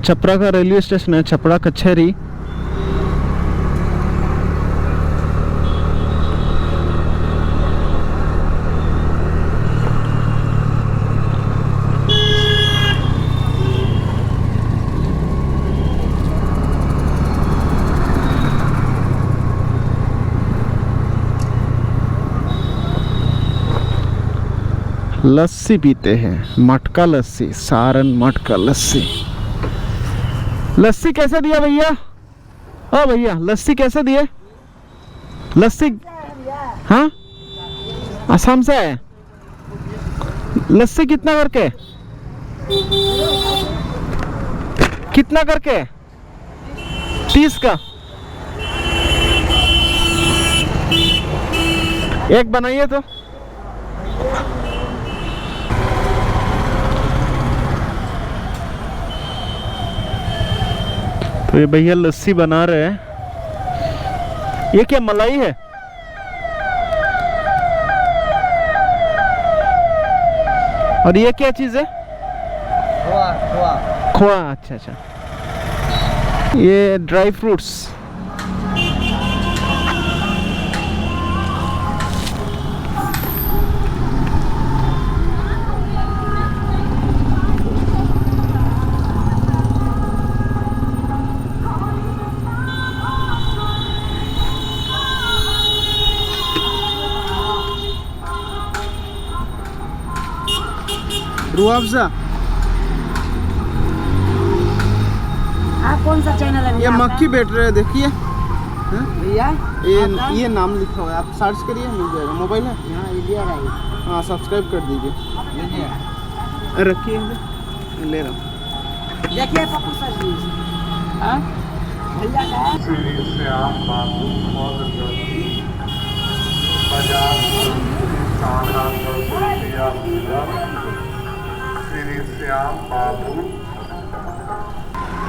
छपरा का railway station है, छपरा कचहरी। लस्सी पीते हैं, मटका लस्सी, सारन मटका लस्सी। लस्सी कैसे दिया भैया? हाँ भैया, लस्सी कैसे दिए? लस्सी हाँ असम से है। लस्सी कितना करके? कितना करके? 30 का एक बनाइए तो। तो ये भैया लस्सी बना रहे हैं। ये क्या मलाई है? और ये क्या चीज है? खोआ। खोआ। खोआ, अच्छा अच्छा। ये ड्राई फ्रूट्स। रूह अफ़ज़ा। आप कौन सा चैनल है? ये मक्खी बैठ रहे हैं, देखिए भैया ये नाम लिखा हुआ है, आप सर्च करिए मिल जाएगा। मोबाइल है? यहाँ इंडिया का ही। हाँ, सब्सक्राइब कर दीजिए। लीजिए, रखिए, ले रहा हूँ। देखिए पप्पू सर जी। हाँ भैया का है। श्री श्याम बाबू बहुत जल्दी बाजार श्री श्याम बाबू।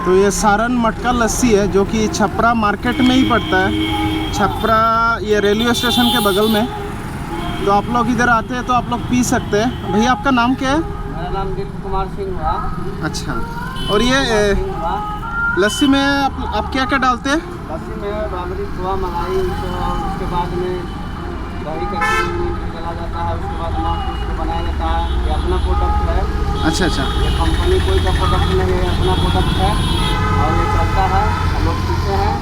तो ये सारन मटका लस्सी है जो कि छपरा मार्केट में ही पड़ता है। छपरा ये रेलवे स्टेशन के बगल में। तो आप लोग इधर आते हैं तो आप लोग पी सकते हैं। भैया आपका नाम क्या है? मेरा नाम दिलीप कुमार सिंह हुआ। अच्छा, और ये लस्सी में आप क्या क्या डालते हैं? लस्सी में राबड़ी, खोआ, मलाई, उसके बाद में दही का डाला जाता है। उसके बाद नमक उसको बनाया जाता है। ये अपना प्रोडक्ट है। अच्छा अच्छा। ये कंपनी कोई का प्रोडक्ट नहीं है, अपना प्रोडक्ट है और ये चलता है, हम लोग पीते हैं।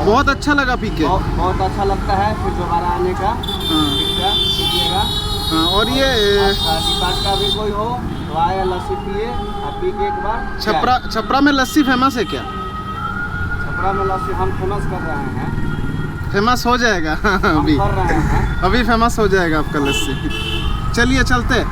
बहुत अच्छा लगा पी के। बहुत अच्छा लगता है, फिर दोबारा आने का पीजिएगा। हाँ, और ये डिपार्ट का भी कोई हो तो आए, लस्सी पिए और पी के एक बार। छपरा में लस्सी फेमस है क्या? छपरा में लस्सी हम फेमस कर रहे हैं। फेमस हो जाएगा हम अभी कर रहे हैं। अभी फेमस हो जाएगा आपका लस्सी। चलिए चलते।